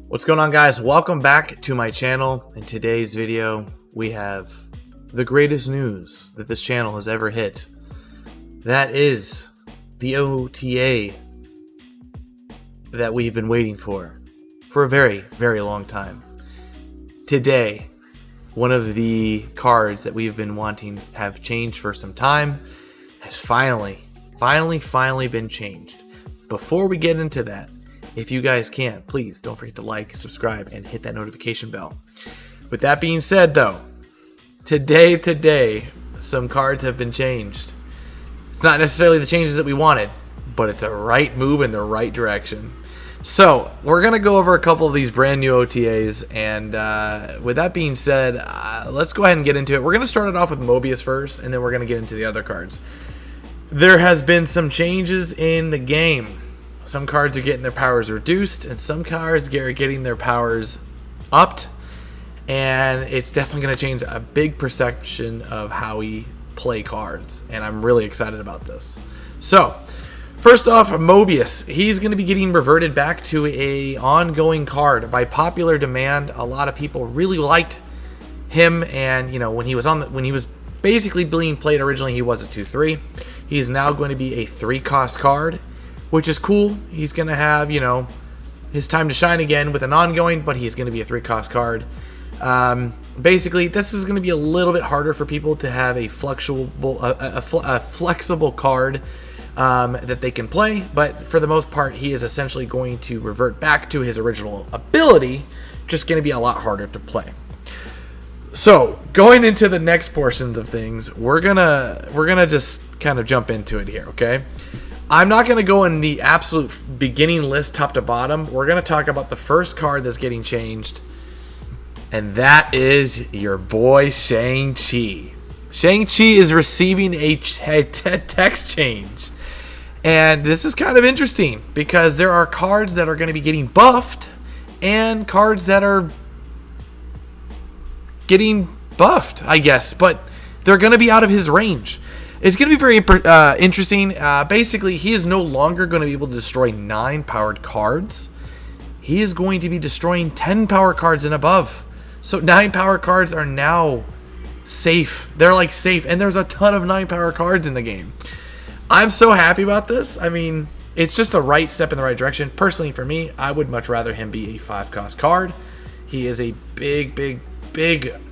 What's going on, guys? Welcome back to my channel. In today's video, we have the greatest news that this channel has ever hit. That is the OTA that we've been waiting for a very, very long time. Today, one of the cards that we've been wanting have changed for some time has finally been changed. Before we get into that, if you guys can, please don't forget to like, subscribe, and hit that notification bell. With that being said, though, today, some cards have been changed. It's not necessarily the changes that we wanted, but it's a right move in the right direction. So, we're going to go over a couple of these brand new OTAs, and with that being said, let's go ahead and get into it. We're going to start it off with Mobius first, and then we're going to get into the other cards. There has been some changes in the game. Some cards are getting their powers reduced, and some cards are getting their powers upped, and it's definitely going to change a big perception of how we play cards, and I'm really excited about this. So, first off, Mobius. He's going to be getting reverted back to a ongoing card. By popular demand, a lot of people really liked him, and when he was basically being played originally, he was a 2/3. He's now going to be a 3-cost card, which is cool. He's going to have, his time to shine again with an ongoing, but he's going to be a 3-cost card. Basically, this is going to be a little bit harder for people to have a flexible card that they can play, but for the most part, he is essentially going to revert back to his original ability, just going to be a lot harder to play. So, going into the next portions of things, we're gonna just kind of jump into it here, okay? I'm not going to go in the absolute beginning list top to bottom. We're going to talk about the first card that's getting changed, and that is your boy Shang-Chi. Shang-Chi is receiving a text change, and this is kind of interesting because there are cards that are going to be getting buffed and cards that are getting buffed, I guess, but they're going to be out of his range. It's going to be very interesting. Basically, he is no longer going to be able to destroy 9 powered cards. He is going to be destroying 10 power cards and above. So 9 power cards are now safe. They're like safe, and there's a ton of 9 power cards in the game. I'm so happy about this. I mean, it's just a right step in the right direction. Personally, for me, I would much rather him be a 5-cost card. He is a big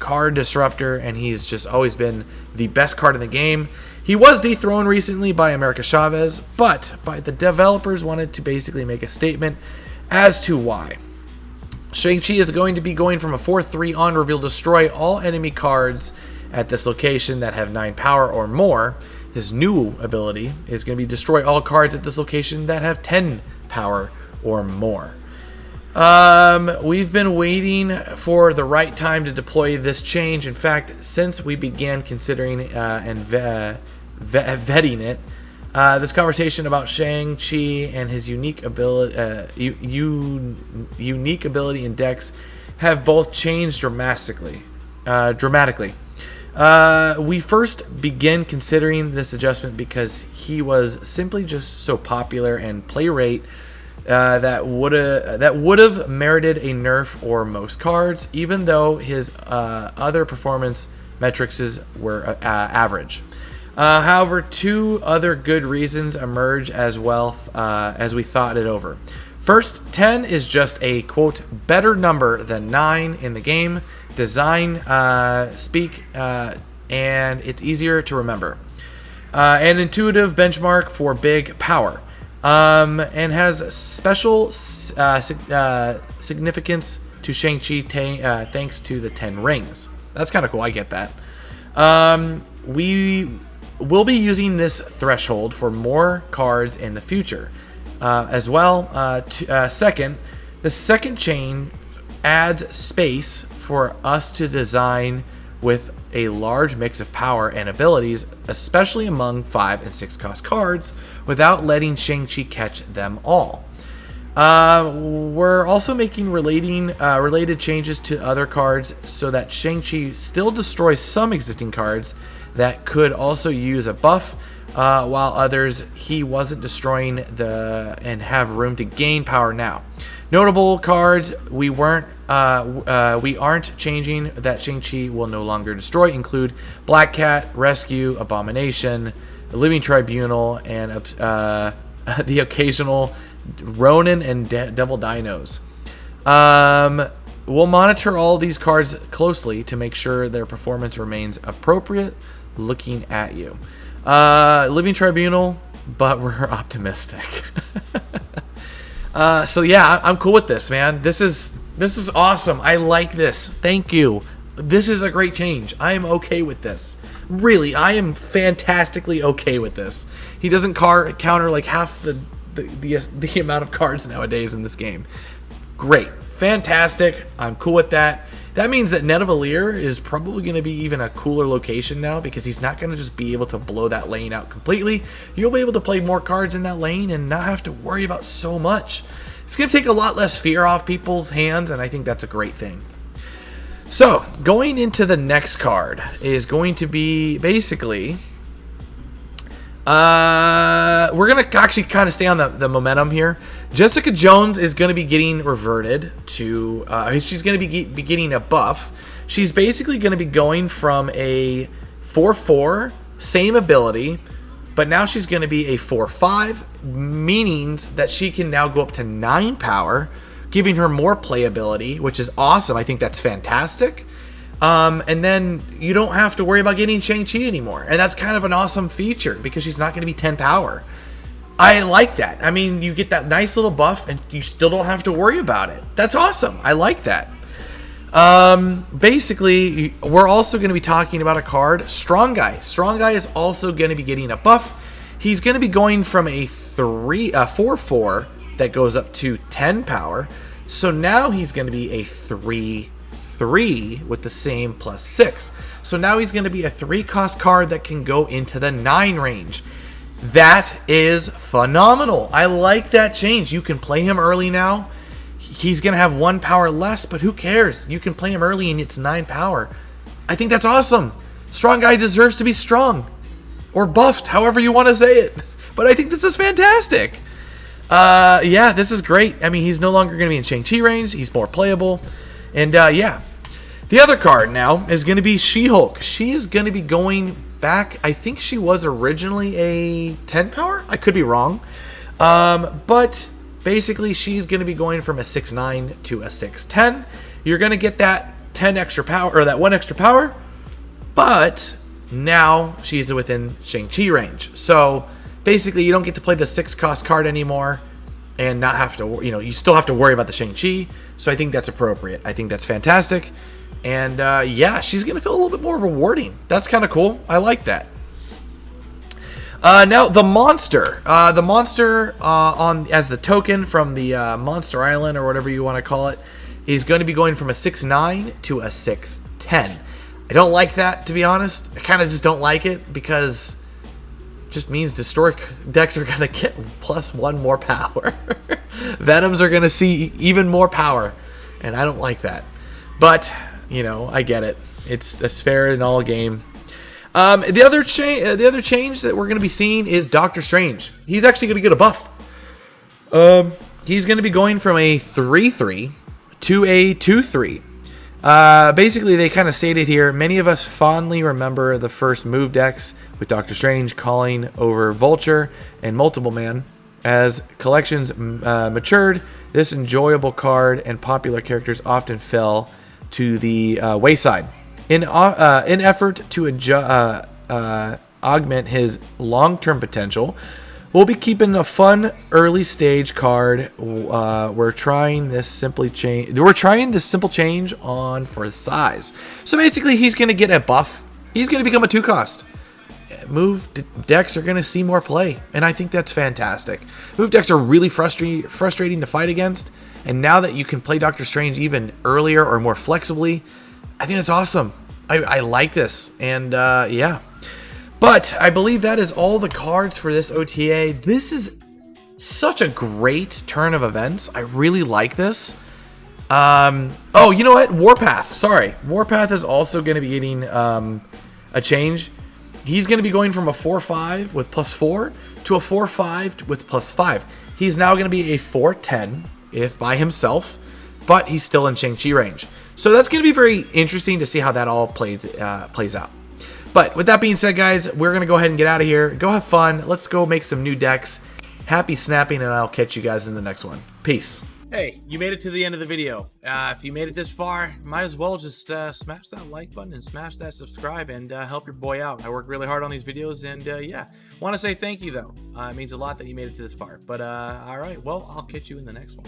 card disruptor, and he's just always been the best card in the game. He was dethroned recently by America Chavez, but the developers wanted to basically make a statement as to why. Shang-Chi is going to be going from a 4/3 on reveal, destroy all enemy cards at this location that have 9 power or more. His new ability is going to be destroy all cards at this location that have 10 power or more. We've been waiting for the right time to deploy this change. In fact, since we began considering and vetting it, this conversation about Shang-Chi and his unique ability and decks have both changed dramatically. We first began considering this adjustment because he was simply just so popular and play rate that would have merited a nerf or most cards, even though his other performance metrics were average. However, 2 other good reasons emerge as well as we thought it over. First, 10 is just a, quote, better number than 9 in the game design speak, and it's easier to remember. An intuitive benchmark for big power. And has special significance to Shang-Chi thanks to the 10 rings. That's kind of cool. I get that. We will be using this threshold for more cards in the future as well. Second, the second chain adds space for us to design with a large mix of power and abilities, especially among 5 and 6 cost cards, without letting Shang-Chi catch them all. We're also making related changes to other cards so that Shang-Chi still destroys some existing cards that could also use a buff, while others he wasn't destroying and have room to gain power now. Notable cards we aren't changing that Shang-Chi will no longer destroy include Black Cat, Rescue, Abomination, Living Tribunal, and the occasional Ronin and Devil Dinos. We'll monitor all these cards closely to make sure their performance remains appropriate. Looking at you, Living Tribunal, but we're optimistic. So yeah, I'm cool with this, man. This is awesome. I like this. Thank you. This is a great change. I am okay with this. Really, I am fantastically okay with this. He doesn't counter like half the amount of cards nowadays in this game. Great. Fantastic. I'm cool with that. That means that Nidavellir is probably going to be even a cooler location now because he's not going to just be able to blow that lane out completely. You'll be able to play more cards in that lane and not have to worry about so much. It's going to take a lot less fear off people's hands, and I think that's a great thing. So, going into the next card is going to be basically... we're going to actually kind of stay on the momentum here. Jessica Jones is going to be getting reverted to... she's going to be getting a buff. She's basically going to be going from a 4-4, same ability, but now she's going to be a 4-5, meaning that she can now go up to 9 power, giving her more playability, which is awesome. I think that's fantastic. And then you don't have to worry about getting Shang-Chi anymore. And that's kind of an awesome feature because she's not going to be 10 power. I like that. I mean, you get that nice little buff and you still don't have to worry about it. That's awesome. I like that. Basically, we're also going to be talking about a card, Strong Guy. Strong Guy is also going to be getting a buff. He's going to be going from a 4-4 that goes up to 10 power. So now he's going to be a 3-3 with the same +6. So now he's going to be a 3-cost card that can go into the 9 range. That is phenomenal. I like that change. You can play him early now. He's going to have 1 power less, but who cares? You can play him early and it's 9 power. I think that's awesome. Strong Guy deserves to be strong. Or buffed, however you want to say it. But I think this is fantastic. Yeah, this is great. I mean, he's no longer going to be in Shang-Chi range. He's more playable. And yeah. The other card now is going to be She-Hulk. She is going to be going back. I think she was originally a 10 power. I could be wrong. But basically, she's going to be going from a 6-9 to a 6-10. You're going to get that 10 extra power, or that 1 extra power. But now she's within Shang-Chi range. So basically, you don't get to play the 6-cost card anymore and not have to, you still have to worry about the Shang-Chi. So I think that's appropriate. I think that's fantastic. And yeah, she's going to feel a little bit more rewarding. That's kind of cool. I like that. Now, the monster. The monster as the token from the Monster Island, or whatever you want to call it, is going to be going from a 6-9 to a 6-10. I don't like that, to be honest. I kind of just don't like it because it just means historic decks are going to get +1 more power. Venoms are going to see even more power, and I don't like that. But, I get it. It's fair in all game. The other change that we're going to be seeing is Doctor Strange. He's actually going to get a buff. He's going to be going from a 3-3 to a 2-3. Basically, they kind of stated here, many of us fondly remember the first move decks with Doctor Strange calling over Vulture and Multiple Man. As collections matured, this enjoyable card and popular characters often fell to the wayside. In effort to augment his long-term potential, we'll be keeping a fun early stage card. We're trying this simple change on for size. So basically, he's going to get a buff. He's going to become a 2-cost. Move decks are going to see more play, and I think that's fantastic. Move decks are really frustrating to fight against, and now that you can play Doctor Strange even earlier or more flexibly, I think that's awesome. I like this, and yeah. But I believe that is all the cards for this OTA. This is such a great turn of events. I really like this. Oh, you know what? Warpath. Sorry. Warpath is also going to be getting a change. He's going to be going from a 4-5 with +4 to a 4-5 with +5. He's now going to be a 4-10 if by himself, but he's still in Shang-Chi range. So that's going to be very interesting to see how that all plays out. But with that being said, guys, we're going to go ahead and get out of here. Go have fun. Let's go make some new decks. Happy snapping, and I'll catch you guys in the next one. Peace. Hey, you made it to the end of the video. If you made it this far, might as well just smash that like button and smash that subscribe and help your boy out. I work really hard on these videos, and yeah, want to say thank you though. It means a lot that you made it to this far. But all right, well, I'll catch you in the next one.